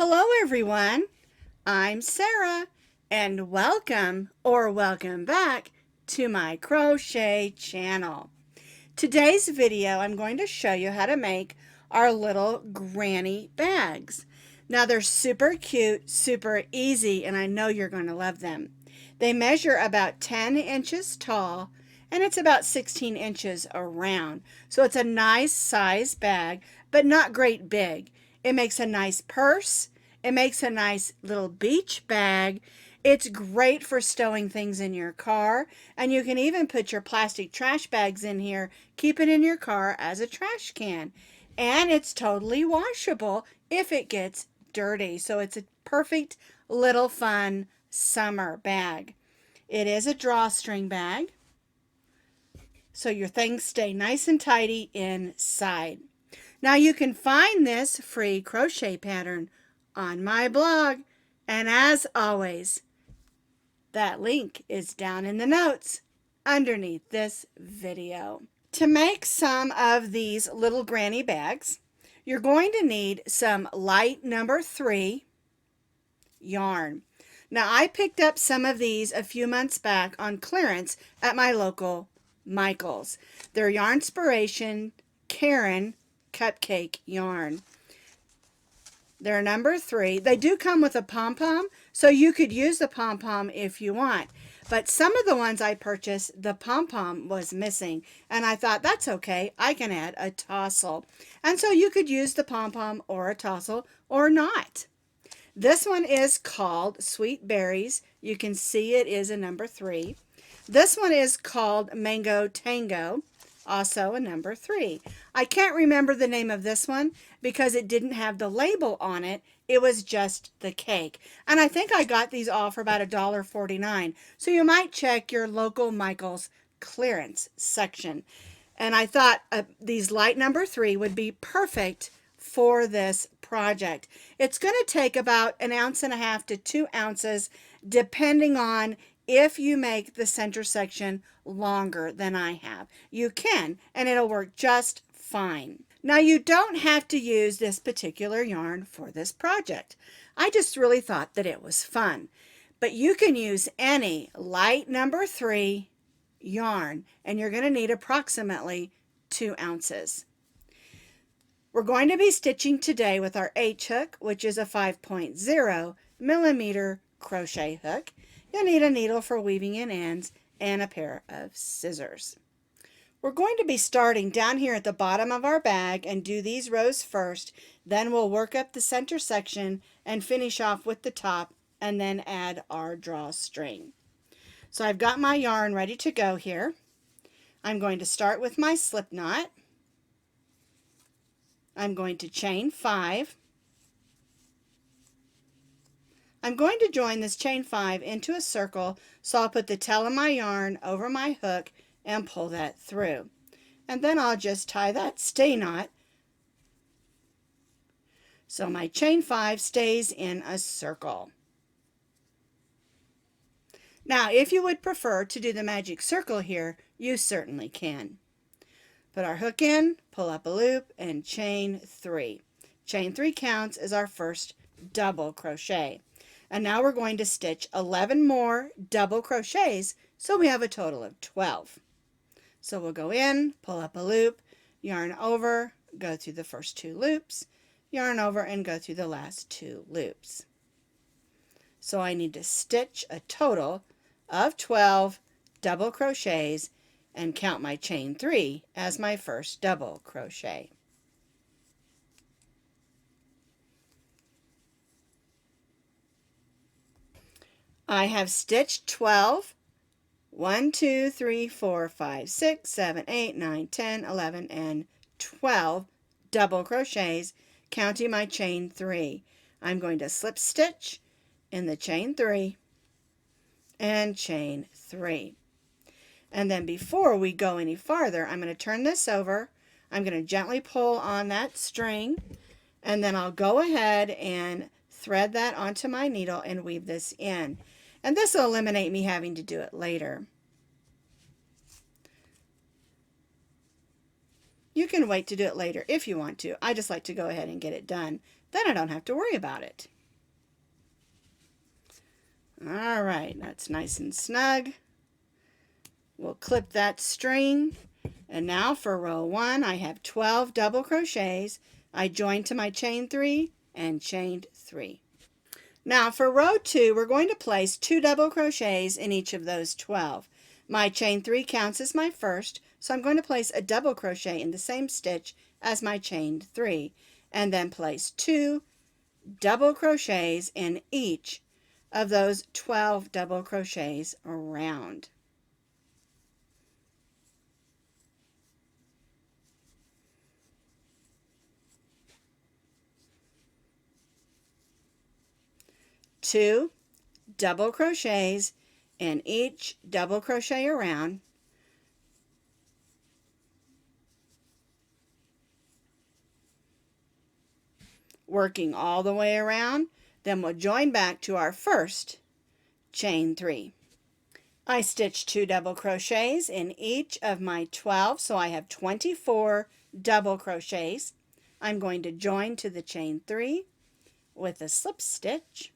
Hello everyone, I'm Sarah and welcome back to my crochet channel. Today's video I'm going to show you how to make our little granny bags. Now they're super cute, super easy, and I know you're going to love them. They measure about 10 inches tall and it's about 16 inches around. So it's a nice size bag, but not great big. It makes a nice purse. It makes a nice little beach bag. It's great for stowing things in your car, and you can even put your plastic trash bags in here, keep it in your car as a trash can. And it's totally washable if it gets dirty. So it's a perfect little fun summer bag. It is a drawstring bag, so your things stay nice and tidy inside. Now you can find this free crochet pattern on my blog, and as always, that link is down in the notes underneath this video. To make some of these little granny bags, you're going to need some light number 3 yarn. Now I picked up some of these a few months back on clearance at my local Michael's. They're Yarnspiration Caron Cupcake Yarn. They're number 3. They do come with a pom-pom, so you could use the pom-pom if you want. But some of the ones I purchased, the pom-pom was missing. And I thought, that's okay. I can add a tassel. And so you could use the pom-pom or a tassel or not. This one is called Sweet Berries. You can see it is a number 3. This one is called Mango Tango. Also a number 3. I can't remember the name of this one because it didn't have the label on it. It was just the cake. And I think I got these all for about $1.49. So you might check your local Michael's clearance section. And I thought these light number 3 would be perfect for this project. It's going to take about 1.5 ounces to 2 ounces depending on if you make the center section longer than I have. You can, and it'll work just fine. Now you don't have to use this particular yarn for this project. I just really thought that it was fun. But you can use any light number 3 yarn, and you're going to need approximately 2 ounces. We're going to be stitching today with our H hook, which is a 5.0 millimeter crochet hook. You'll need a needle for weaving in ends and a pair of scissors. We're going to be starting down here at the bottom of our bag and do these rows first. Then we'll work up the center section and finish off with the top and then add our drawstring. So I've got my yarn ready to go here. I'm going to start with my slip knot. I'm going to chain 5. I'm going to join this chain 5 into a circle, so I'll put the tail of my yarn over my hook and pull that through. And then I'll just tie that stay knot so my chain 5 stays in a circle. Now, if you would prefer to do the magic circle here, you certainly can. Put our hook in, pull up a loop, and chain 3. Chain 3 counts as our first double crochet. And now we're going to stitch 11 more double crochets, so we have a total of 12. So we'll go in, pull up a loop, yarn over, go through the first 2 loops, yarn over, and go through the last 2 loops. So I need to stitch a total of 12 double crochets and count my chain 3 as my first double crochet. I have stitched 12, 1, 2, 3, 4, 5, 6, 7, 8, 9, 10, 11, and 12 double crochets, counting my chain 3. I'm going to slip stitch in the chain 3 and chain 3. And then before we go any farther, I'm going to turn this over. I'm going to gently pull on that string, and then I'll go ahead and thread that onto my needle and weave this in. And this will eliminate me having to do it later. You can wait to do it later if you want to. I just like to go ahead and get it done Then I don't have to worry about it. All right, that's nice and snug. We'll clip that string. And now for row 1, I have 12 double crochets. I joined to my chain 3 and chained 3. Now for row 2, we're going to place 2 double crochets in each of those 12. My chain 3 counts as my first, so I'm going to place a double crochet in the same stitch as my chain 3, and then place 2 double crochets in each of those 12 double crochets around. Two double crochets in each double crochet around, working all the way around. Then we'll join back to our first chain 3. I stitched 2 double crochets in each of my 12, so I have 24 double crochets. I'm going to join to the chain 3 with a slip stitch,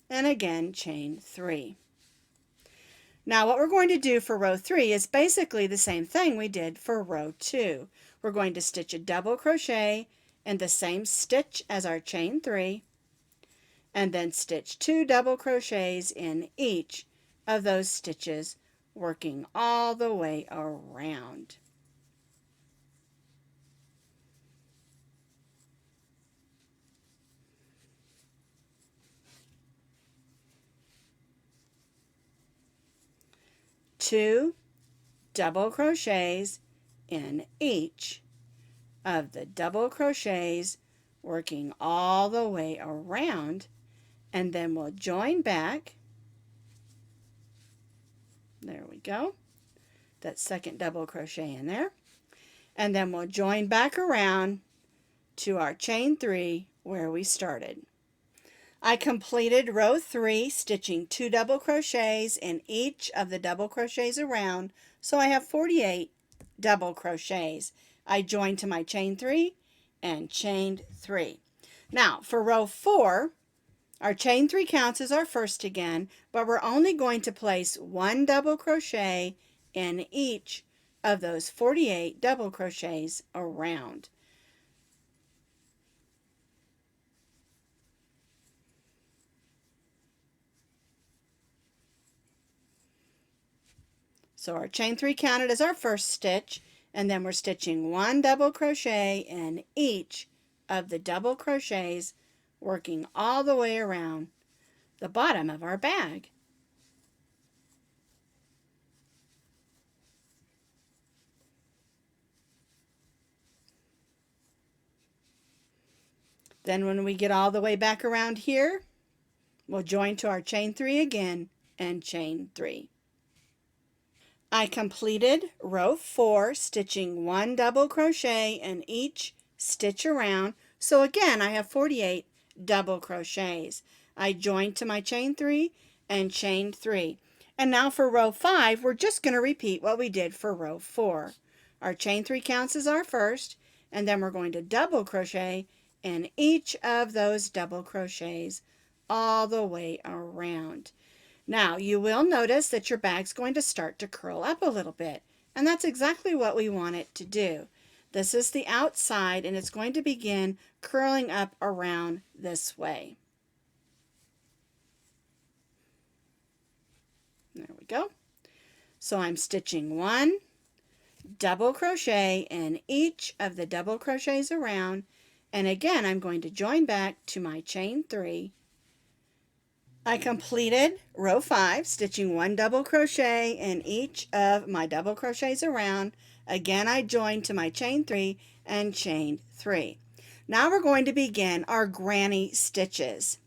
and again chain 3. Now what we're going to do for row 3 is basically the same thing we did for row 2. We're going to stitch a double crochet in the same stitch as our chain 3, and then stitch 2 double crochets in each of those stitches, working all the way around. Two double crochets in each of the double crochets, working all the way around, and then we'll join back. There we go. That second double crochet in there, and then we'll join back around to our chain 3 where we started. I completed row 3 stitching 2 double crochets in each of the double crochets around, so I have 48 double crochets. I joined to my chain 3 and chained 3. Now for row 4, our chain 3 counts as our first again, but we're only going to place 1 double crochet in each of those 48 double crochets around. So our chain 3 counted as our first stitch, and then we're stitching 1 double crochet in each of the double crochets, working all the way around the bottom of our bag. Then when we get all the way back around here, we'll join to our chain 3 again and chain 3. I completed row 4 stitching 1 double crochet in each stitch around, so again I have 48 double crochets. I joined to my chain 3 and chained 3. And now for row 5, we're just going to repeat what we did for row 4. Our chain 3 counts as our first, and then we're going to double crochet in each of those double crochets all the way around. Now you will notice that your bag's going to start to curl up a little bit, and that's exactly what we want it to do. This is the outside, and it's going to begin curling up around this way. There we go. So I'm stitching 1 double crochet in each of the double crochets around, and again I'm going to join back to my chain 3. I completed row 5 stitching 1 double crochet in each of my double crochets around. Again I joined to my chain 3 and chained 3. Now we're going to begin our granny stitches.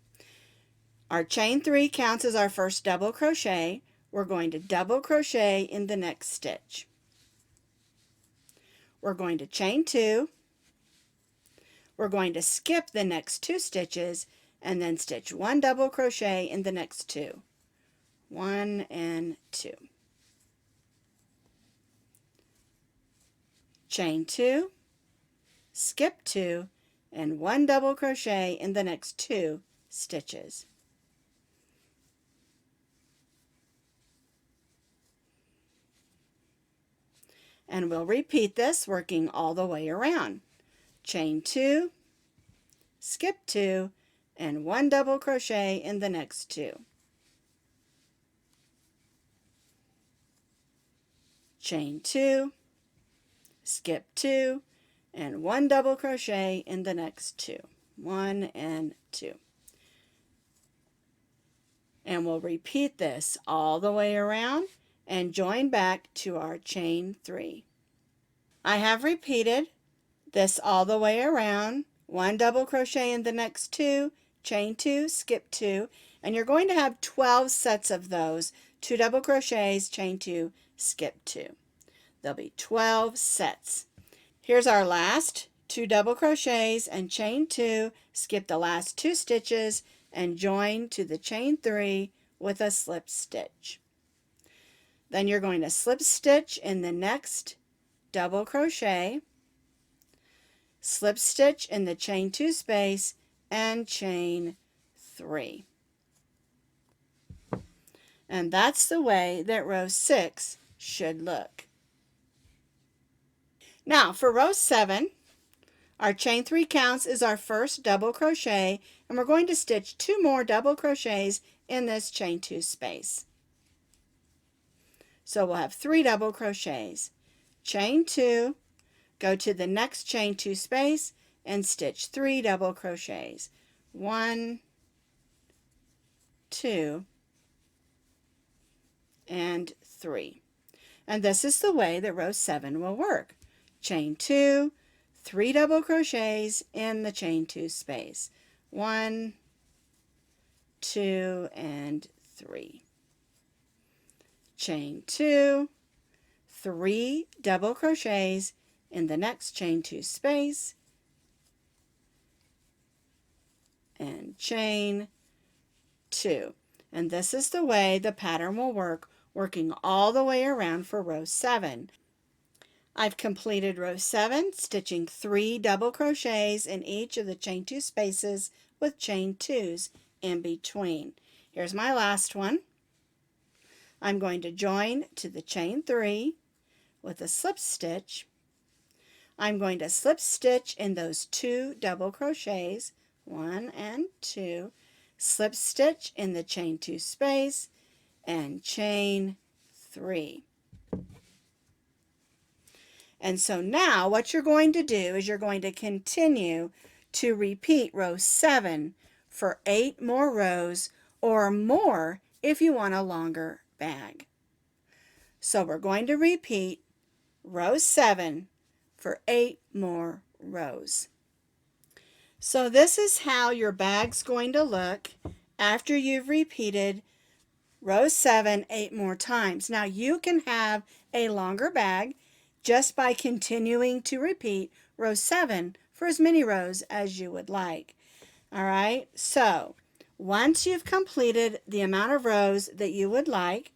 Our chain 3 counts as our first double crochet. We're going to double crochet in the next stitch. We're going to chain 2. We're going to skip the next 2 stitches and then stitch 1 double crochet in the next 2. 1 and 2. Chain 2, skip 2, and 1 double crochet in the next 2 stitches. And we'll repeat this, working all the way around. Chain 2, skip 2, and 1 double crochet in the next 2. Chain 2, skip 2, and 1 double crochet in the next 2. 1 and 2. And we'll repeat this all the way around and join back to our chain 3. I have repeated this all the way around, 1 double crochet in the next 2, chain 2, skip 2, and you're going to have 12 sets of those, 2 double crochets, chain 2, skip 2. There'll be 12 sets. Here's our last 2 double crochets and chain 2, skip the last 2 stitches and join to the chain 3 with a slip stitch. Then you're going to slip stitch in the next double crochet, slip stitch in the chain 2 space, and chain 3. And that's the way that row 6 should look. Now for row 7, our chain 3 counts is our first double crochet, and we're going to stitch 2 more double crochets in this chain 2 space. So we'll have 3 double crochets. Chain 2, go to the next chain 2 space and stitch 3 double crochets. 1, 2, and 3. And this is the way that row 7 will work. Chain 2, 3 double crochets in the chain 2 space. 1, 2, and 3. Chain 2, 3 double crochets in the next chain 2 space, and chain 2. And this is the way the pattern will work, working all the way around for row 7. I've completed row 7, stitching 3 double crochets in each of the chain 2 spaces with chain 2s in between. Here's my last one. I'm going to join to the chain 3 with a slip stitch. I'm going to slip stitch in those 2 double crochets, 1 and 2, slip stitch in the chain 2 space, and chain 3. And so now what you're going to do is you're going to continue to repeat row 7 for 8 more rows, or more if you want a longer bag. So we're going to repeat row 7 for 8 more rows. So this is how your bag's going to look after you've repeated row 7 8 more times. Now you can have a longer bag just by continuing to repeat row 7 for as many rows as you would like. All right, so once you've completed the amount of rows that you would like,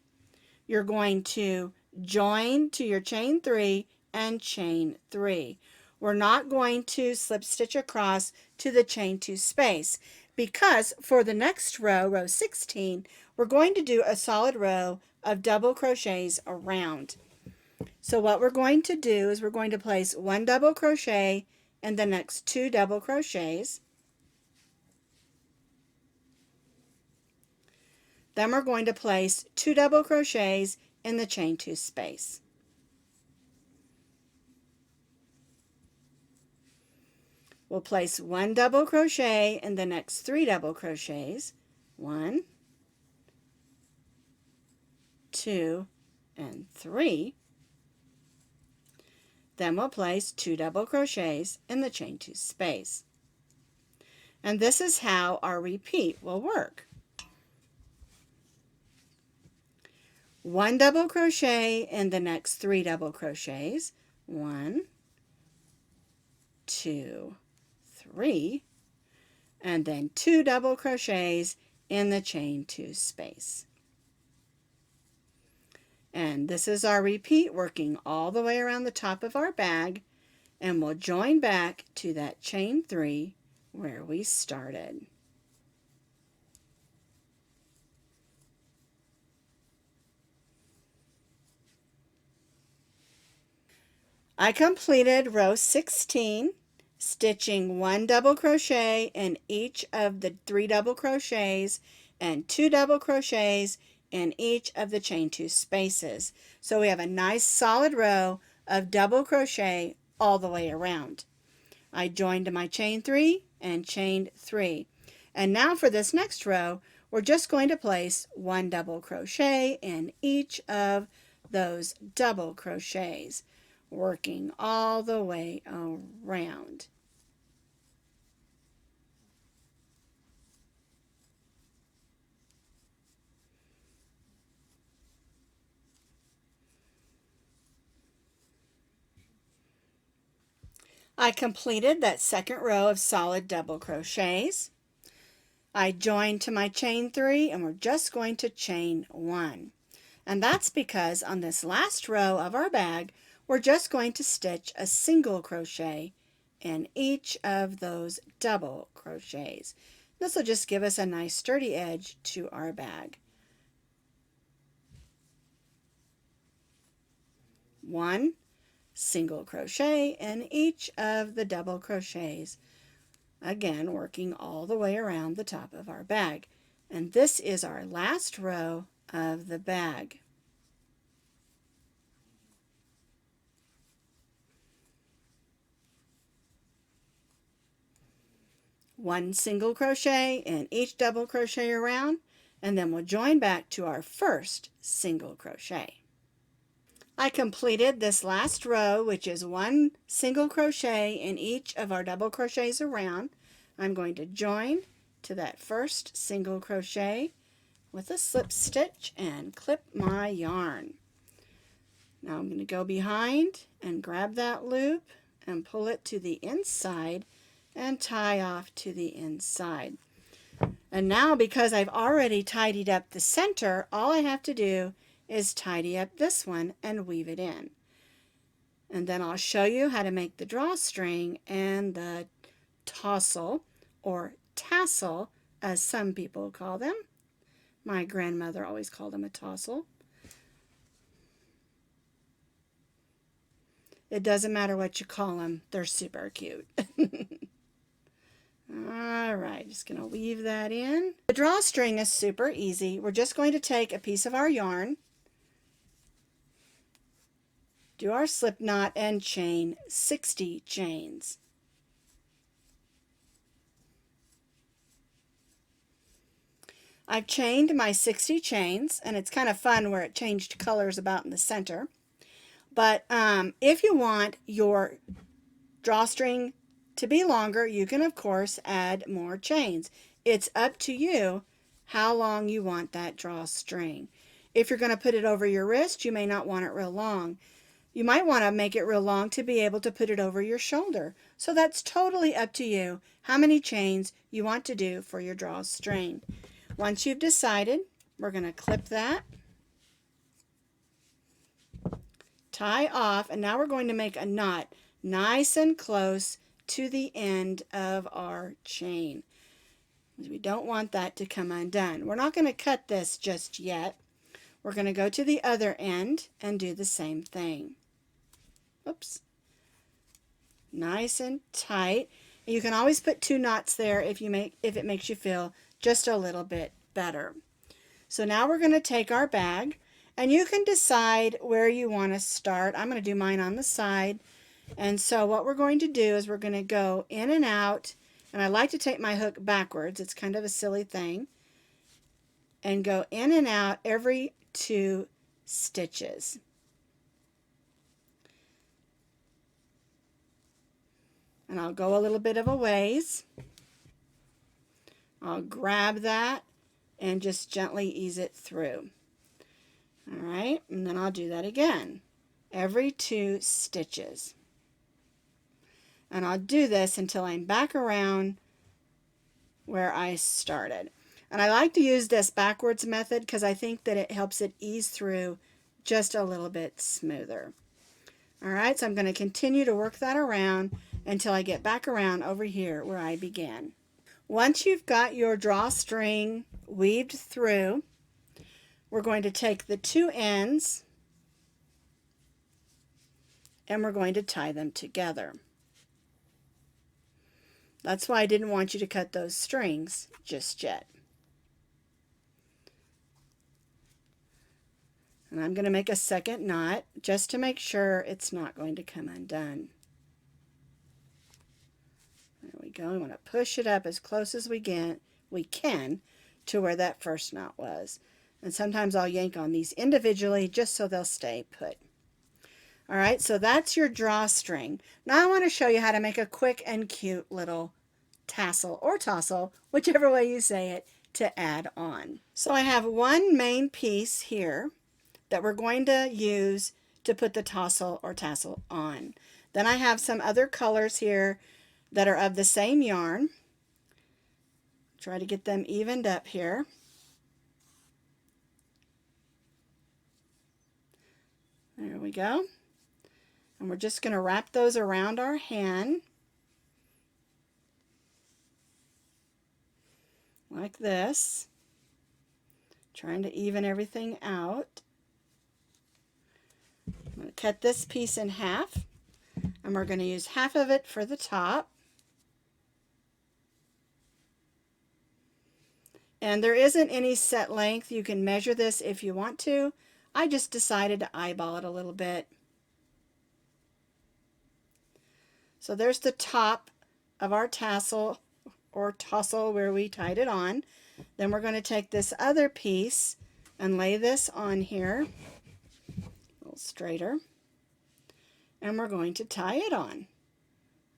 you're going to join to your chain 3 and chain 3. We're not going to slip stitch across to the chain 2 space, because for the next row, row 16, we're going to do a solid row of double crochets around. So what we're going to do is we're going to place 1 double crochet in the next 2 double crochets. Then we're going to place 2 double crochets in the chain 2 space. We'll place 1 double crochet in the next 3 double crochets. 1, 2, and 3. Then we'll place 2 double crochets in the chain 2 space. And this is how our repeat will work. 1 double crochet in the next 3 double crochets. 1, 2, 3, and then 2 double crochets in the chain 2 space. And this is our repeat, working all the way around the top of our bag, and we'll join back to that chain 3 where we started. I completed row 16, stitching 1 double crochet in each of the 3 double crochets and 2 double crochets in each of the chain 2 spaces. So we have a nice solid row of double crochet all the way around. I joined my chain 3 and chained 3. And now for this next row, we're just going to place 1 double crochet in each of those double crochets, working all the way around. I completed that second row of solid double crochets. I joined to my chain 3 and we're just going to chain 1. And that's because on this last row of our bag, we're just going to stitch a single crochet in each of those double crochets. This will just give us a nice sturdy edge to our bag. 1 single crochet in each of the double crochets, again working all the way around the top of our bag. And this is our last row of the bag. One single crochet in each double crochet around, and then we'll join back to our first single crochet. I completed this last row, which is 1 single crochet in each of our double crochets around. I'm going to join to that first single crochet with a slip stitch and clip my yarn. Now I'm going to go behind and grab that loop and pull it to the inside and tie off to the inside. And now, because I've already tidied up the center, all I have to do is tidy up this one and weave it in. And then I'll show you how to make the drawstring and the tassel, or tassel as some people call them. My grandmother always called them a tassel. It doesn't matter what you call them, they're super cute. Alright, just going to weave that in. The drawstring is super easy. We're just going to take a piece of our yarn, do our slip knot, and chain 60 chains. I've chained my 60 chains, and it's kind of fun where it changed colors about in the center. But if you want your drawstring to be longer, you can of course add more chains. It's up to you how long you want that drawstring. If you're going to put it over your wrist, you may not want it real long. You might want to make it real long to be able to put it over your shoulder. So that's totally up to you how many chains you want to do for your drawstring. Once you've decided, we're going to clip that, tie off, and now we're going to make a knot nice and close to the end of our chain. We don't want that to come undone. We're not going to cut this just yet. We're going to go to the other end and do the same thing. Oops. Nice and tight. You can always put 2 knots there if it makes you feel just a little bit better. So now we're going to take our bag, and you can decide where you want to start. I'm going to do mine on the side. And so what we're going to do is we're going to go in and out, and I like to take my hook backwards. It's kind of a silly thing. And go in and out every 2 stitches. And I'll go a little bit of a ways. I'll grab that and just gently ease it through. All right, and then I'll do that again every 2 stitches. And I'll do this until I'm back around where I started. And I like to use this backwards method because I think that it helps it ease through just a little bit smoother. All right, so I'm going to continue to work that around until I get back around over here where I began. Once you've got your drawstring weaved through, we're going to take the two ends and we're going to tie them together. That's why I didn't want you to cut those strings just yet. And I'm going to make a second knot just to make sure it's not going to come undone. There we go. I want to push it up as close as we can to where that first knot was. And sometimes I'll yank on these individually just so they'll stay put. All right, so that's your drawstring. Now I want to show you how to make a quick and cute little tassel or tassel, whichever way you say it, to add on. So I have one main piece here that we're going to use to put the tassel or tassel on. Then I have some other colors here that are of the same yarn. Try to get them evened up here. There we go. And we're just going to wrap those around our hand like this, trying to even everything out. I'm going to cut this piece in half, and we're going to use half of it for the top. And there isn't any set length. You can measure this if you want to. I just decided to eyeball it a little bit. So there's the top of our tassel or tassel where we tied it on. Then we're going to take this other piece and lay this on here, a little straighter, and we're going to tie it on.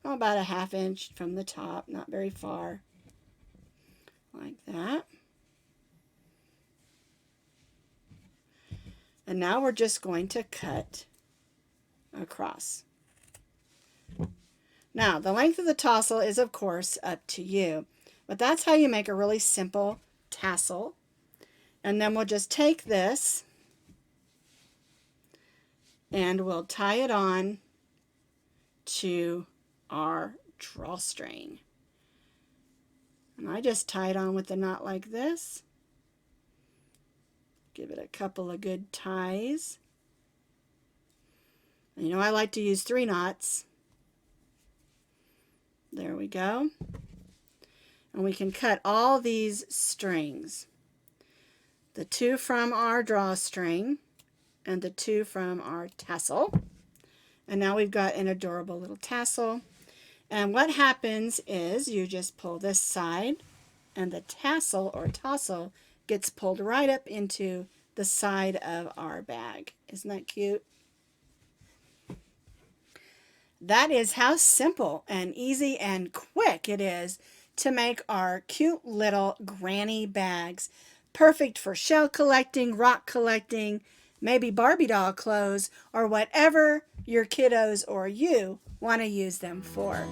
About a ½ inch from the top, not very far, like that. And now we're just going to cut across. Now, the length of the tassel is, of course, up to you. But that's how you make a really simple tassel. And then we'll just take this and we'll tie it on to our drawstring. And I just tie it on with the knot like this. Give it a couple of good ties. And you know I like to use 3 knots. There we go. And we can cut all these strings. The 2 from our drawstring and the 2 from our tassel. And now we've got an adorable little tassel. And what happens is you just pull this side and the tassel or tassel gets pulled right up into the side of our bag. Isn't that cute? That is how simple and easy and quick it is to make our cute little granny bags. Perfect for shell collecting, rock collecting, maybe Barbie doll clothes, or whatever your kiddos or you want to use them for.